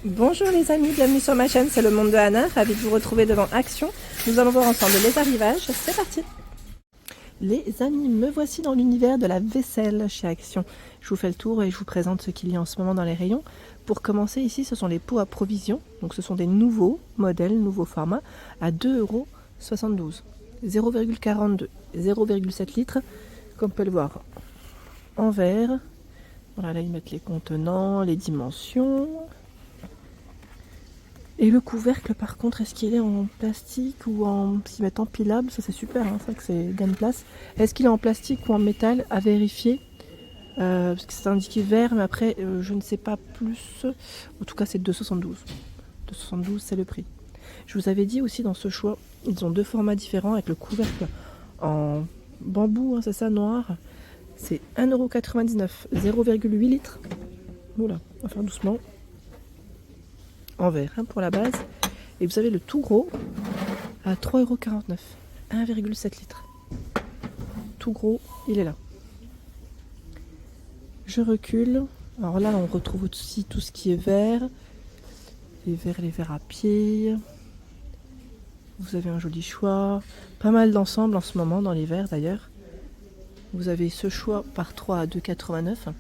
Bonjour les amis, bienvenue sur ma chaîne, c'est le monde de Anna, ravi de vous retrouver devant Action. Nous allons voir ensemble les arrivages, c'est parti. Les amis, me voici dans l'univers de la vaisselle chez Action. Je vous fais le tour et je vous présente ce qu'il y a en ce moment dans les rayons. Pour commencer, ici, ce sont les pots à provision. Donc ce sont des nouveaux modèles, nouveaux formats, à 2,72 €. 0,42, 0,7 litres, comme on peut le voir en verre. Voilà, là ils mettent les contenants, les dimensions. Et le couvercle par contre, est-ce qu'il est en plastique ou en... S'ils mettent empilable, ça c'est super, hein, c'est vrai que c'est gain de place. Est-ce qu'il est en plastique ou en métal, à vérifier, parce que c'est indiqué vert, mais après je ne sais pas plus. En tout cas c'est 2,72. 2,72 c'est le prix. Je vous avais dit aussi dans ce choix, ils ont deux formats différents avec le couvercle en bambou, hein, c'est ça, noir. C'est 1,99 €, 0,8 litres. Oula, on va faire doucement. En verre, hein, pour la base. Et vous avez le tout gros à 3,49 €, 1,7 litres. Tout gros, il est là. Je recule. Alors là, on retrouve aussi tout ce qui est vert. Les verres à pied. Vous avez un joli choix. Pas mal d'ensemble en ce moment dans les verres d'ailleurs. Vous avez ce choix par 3 à 2,89 €,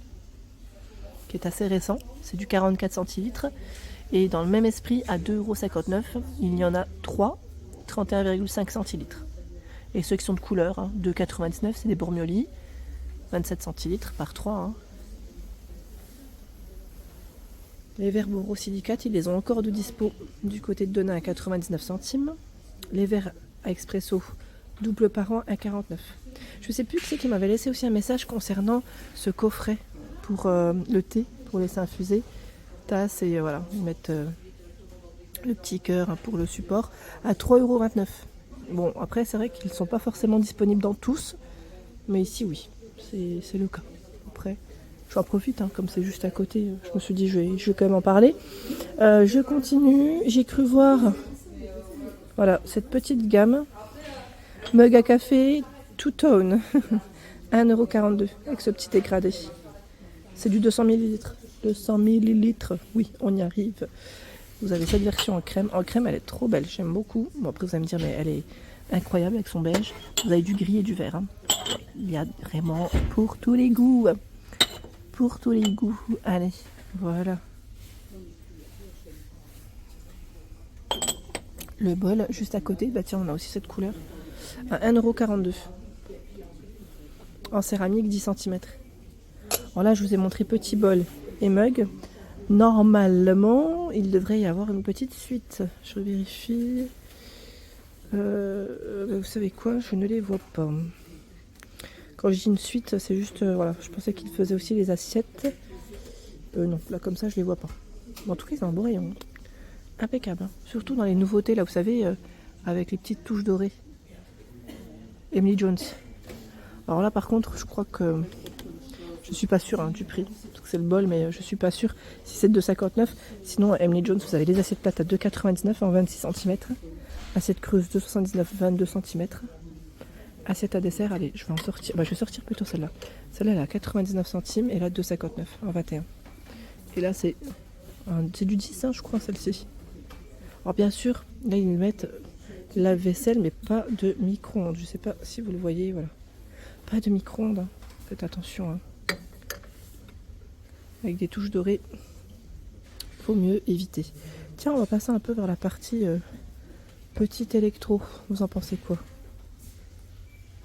qui est assez récent. C'est du 44 centilitres. Et dans le même esprit, à 2,59 €, il y en a 3, 31,5 centilitres. Et ceux qui sont de couleur, hein, 2,99 €, c'est des Bormioli, 27 centilitres par 3. Hein. Les verres borosilicate, ils les ont encore de dispo du côté de Denain à 99 centimes. Les verres à expresso, double parent à 49. Je ne sais plus qui c'est qui m'avait laissé aussi un message concernant ce coffret pour le thé, pour laisser infuser. Tasse et voilà, ils mettent le petit cœur, hein, pour le support à 3,29 €. Bon, après c'est vrai qu'ils ne sont pas forcément disponibles dans tous, mais ici oui, c'est le cas. Après, j'en profite, hein, comme c'est juste à côté, je me suis dit je vais quand même en parler. Je continue, j'ai cru voir voilà, cette petite gamme, mug à café Two Tone, 1,42 € avec ce petit dégradé. C'est du 200 ml. 200 ml, oui, on y arrive. Vous avez cette version en crème. En crème, elle est trop belle, j'aime beaucoup. Bon, après, vous allez me dire, mais elle est incroyable avec son beige. Vous avez du gris et du vert. Hein. Il y a vraiment pour tous les goûts. Pour tous les goûts. Allez, voilà. Le bol, juste à côté, bah tiens, on a aussi cette couleur. À 1,42 €. En céramique, 10 cm. Alors là, je vous ai montré petit bol et mug. Normalement, il devrait y avoir une petite suite. Je vérifie. Vous savez quoi? Je ne les vois pas. Quand je dis une suite, c'est juste... voilà, je pensais qu'ils faisaient aussi les assiettes. Non, là comme ça, je les vois pas. Bon, en tout cas, c'est un beau rayon. Impeccable. Hein. Surtout dans les nouveautés, là, vous savez, avec les petites touches dorées. Emily Jones. Alors là, par contre, je crois que... Je suis pas sûre, hein, du prix, parce que c'est le bol, mais je suis pas sûre si c'est de 2,59 €. Sinon, Emily Jones, vous avez les assiettes plates à 2,99 € en 26 cm. Assiette creuse 2,79 €, 22 cm. Assiette à dessert, allez, je vais en sortir. Bah, je vais sortir plutôt celle-là. Celle-là, elle a 99 centimes et là, 2,59 € en 21. Et là, c'est du 10, hein, je crois, celle-ci. Alors, bien sûr, là, ils mettent la vaisselle, mais pas de micro-ondes. Je sais pas si vous le voyez, voilà. Pas de micro-ondes, hein. Faites attention, hein. Avec des touches dorées, faut mieux éviter. Tiens, on va passer un peu vers la partie petit électro. Vous en pensez quoi?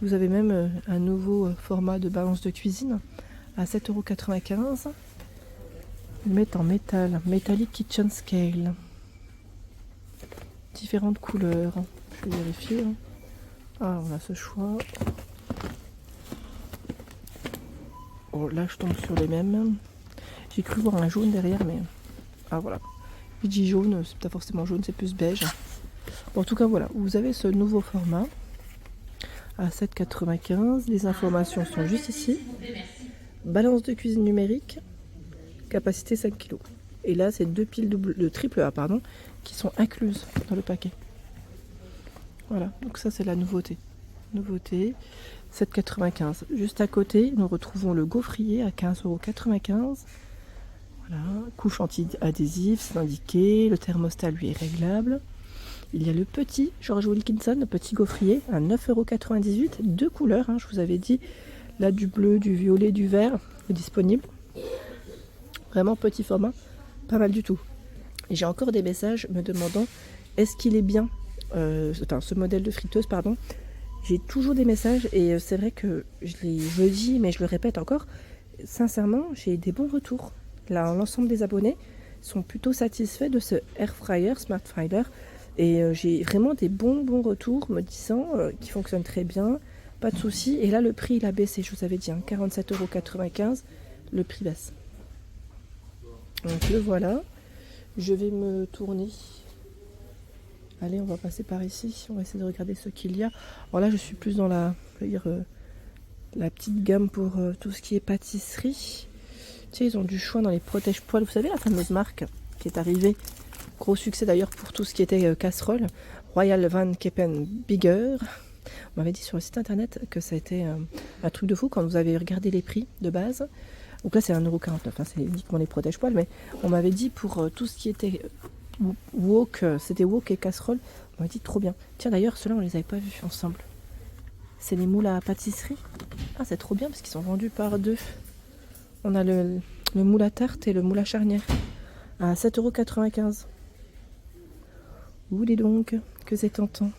Vous avez même un nouveau format de balance de cuisine à 7,95 €. Ils mettent en métal, Metallic Kitchen Scale. Différentes couleurs. Je vais vérifier. Hein. Ah, on a ce choix. Oh, là, je tombe sur les mêmes. J'ai cru voir un jaune derrière, mais... Ah, voilà. Je dis jaune, c'est pas forcément jaune, c'est plus beige. Bon, en tout cas, voilà. Vous avez ce nouveau format à 7,95 €. Les informations sont juste ici. Balance de cuisine numérique. Capacité 5 kg. Et là, c'est deux piles de triple A, pardon, qui sont incluses dans le paquet. Voilà. Donc ça, c'est la nouveauté. Nouveauté. 7,95 €. Juste à côté, nous retrouvons le gaufrier à 15,95 €. Voilà, couche anti-adhésive, c'est indiqué. Le thermostat, lui, est réglable. Il y a le petit George Wilkinson, le petit gaufrier, à 9,98 €. Deux couleurs, hein, je vous avais dit. Là, du bleu, du violet, du vert, est disponible. Vraiment petit format, pas mal du tout. Et j'ai encore des messages me demandant est-ce qu'il est bien, ce modèle de friteuse, pardon. J'ai toujours des messages et c'est vrai que je le dis, mais je le répète encore. Sincèrement, j'ai des bons retours. Là, l'ensemble des abonnés sont plutôt satisfaits de ce air fryer, Smart Fryer. Et j'ai vraiment des bons retours me disant qu'il fonctionne très bien, pas de soucis. Et là, le prix, il a baissé, je vous avais dit, hein, 47,95 €, le prix baisse. Donc le voilà. Je vais me tourner. Allez, on va passer par ici. On va essayer de regarder ce qu'il y a. Alors là, je suis plus dans la petite gamme pour tout ce qui est pâtisserie. Tu sais, ils ont du choix dans les protège-poils. Vous savez, la fameuse marque qui est arrivée. Gros succès d'ailleurs pour tout ce qui était casserole. Royal Van Keppen Bigger. On m'avait dit sur le site internet que ça a été un truc de fou quand vous avez regardé les prix de base. Donc là, c'est 1,49 €. Hein, c'est uniquement les protège-poils. Mais on m'avait dit pour tout ce qui était wok, c'était wok et casserole. On m'avait dit trop bien. Tiens, d'ailleurs, ceux-là, on les avait pas vus ensemble. C'est les moules à pâtisserie. Ah, c'est trop bien parce qu'ils sont vendus par deux. On a le moule à tarte et le moule à charnière à 7,95 €. Où dis donc, que c'est tentant.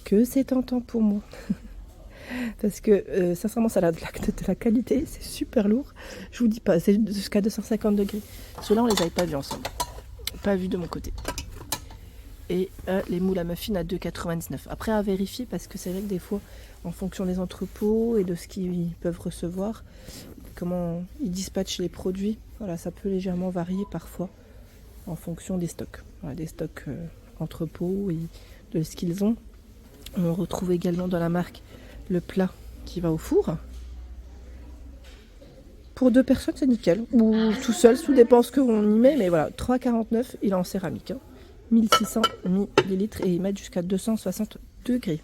Que c'est tentant pour moi. Parce que sincèrement, ça a de la qualité, c'est super lourd. Je vous dis pas, c'est jusqu'à 250 degrés. Ceux-là, on les avait pas vus ensemble. Pas vus de mon côté. Et les moules à muffins à 2,99 €. Après, à vérifier, parce que c'est vrai que des fois, en fonction des entrepôts et de ce qu'ils peuvent recevoir, comment ils dispatchent les produits, voilà, ça peut légèrement varier parfois en fonction des stocks. Voilà, des stocks entrepôts et de ce qu'ils ont. On retrouve également dans la marque le plat qui va au four. Pour deux personnes, c'est nickel. Ou tout seul, tout dépend ce qu'on y met. Mais voilà, 3,49 €, il est en céramique. Hein. 1600 ml et ils mettent jusqu'à 260 degrés.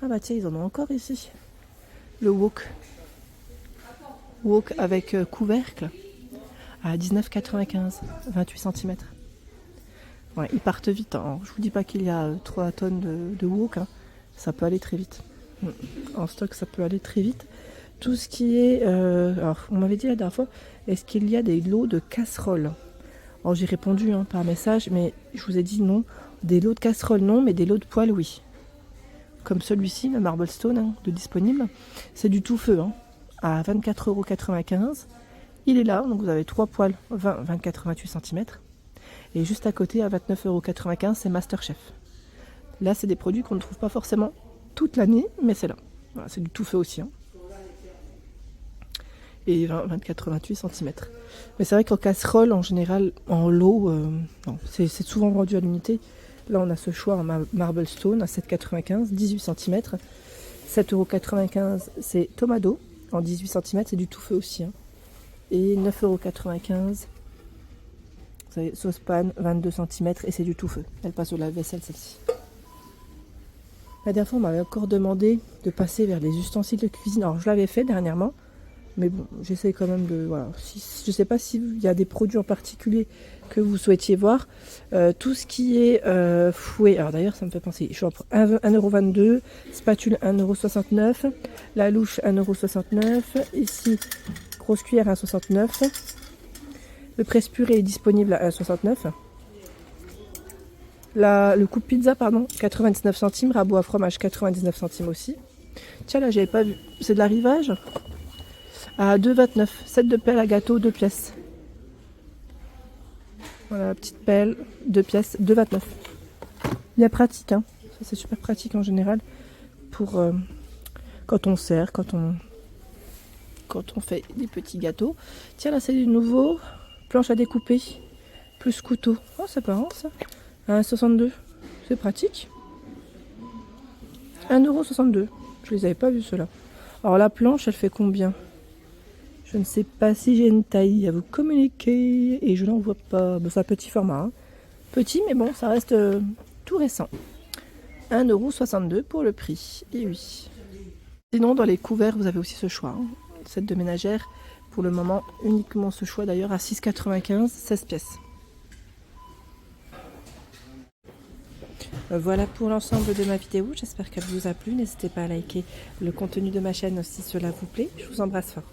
Ah bah tiens, ils en ont encore ici. Le wok. Wok avec couvercle à 19,95 €, 28 cm. Ouais, ils partent vite. Hein. Je vous dis pas qu'il y a 3 tonnes de wok. Hein. Ça peut aller très vite. En stock, ça peut aller très vite. Tout ce qui est... alors, on m'avait dit la dernière fois, est-ce qu'il y a des lots de casseroles? Alors, j'ai répondu par message, mais je vous ai dit non. Des lots de casseroles, non, mais des lots de poêles, oui. Comme celui-ci, le Marble Stone, de disponible. C'est du tout feu, à 24,95 €. Il est là, donc vous avez 3 poêles, 24-28 cm. Et juste à côté, à 29,95 €, c'est Masterchef. Là, c'est des produits qu'on ne trouve pas forcément toute l'année, mais c'est là. Voilà, c'est du tout feu aussi. Et 24-28 cm. Mais c'est vrai qu'en casserole, en général, en lot, c'est souvent vendu à l'unité. Là, on a ce choix en Marble Stone à 7,95 €, 18 cm. 7,95 €, c'est Tomado, en 18 cm, c'est du tout feu aussi. Et 9,95 €. Vous avez saucepan, 22 cm, et c'est du tout feu. Elle passe au lave-vaisselle, celle-ci. La dernière fois, on m'avait encore demandé de passer vers les ustensiles de cuisine. Alors, je l'avais fait dernièrement, mais bon, j'essaie quand même de... Voilà. Je ne sais pas s'il y a des produits en particulier que vous souhaitiez voir. Tout ce qui est fouet. Alors d'ailleurs, ça me fait penser. Je suis entre 1,22 €, spatule 1,69 €, la louche 1,69 €. Ici, grosse cuillère 1,69 €. Le presse-purée est disponible à 1,69 €. Le coupe pizza, 99 centimes. Rabot à fromage, 99 centimes aussi. Tiens, là, j'avais pas vu. C'est de l'arrivage à 2,29 €. 7 de pelle à gâteau, 2 pièces. Voilà, la petite pelle, 2 pièces, 2,29 €. Bien pratique, Ça, c'est super pratique en général pour quand on sert, quand on fait des petits gâteaux. Tiens, là, c'est du nouveau. Planche à découper, plus couteau. Oh, c'est pas marrant, ça. 1,62 €. C'est pratique. 1,62 €. Je les avais pas vus, ceux-là. Alors, la planche, elle fait combien? Je ne sais pas si j'ai une taille à vous communiquer. Et je n'en vois pas. C'est un petit format. Petit, mais bon, ça reste tout récent. 1,62 € pour le prix. Et oui. Sinon, dans les couverts, vous avez aussi ce choix. Set de ménagère. Pour le moment, uniquement ce choix d'ailleurs à 6,95, 16 pièces. Voilà pour l'ensemble de ma vidéo, j'espère qu'elle vous a plu. N'hésitez pas à liker le contenu de ma chaîne si cela vous plaît. Je vous embrasse fort.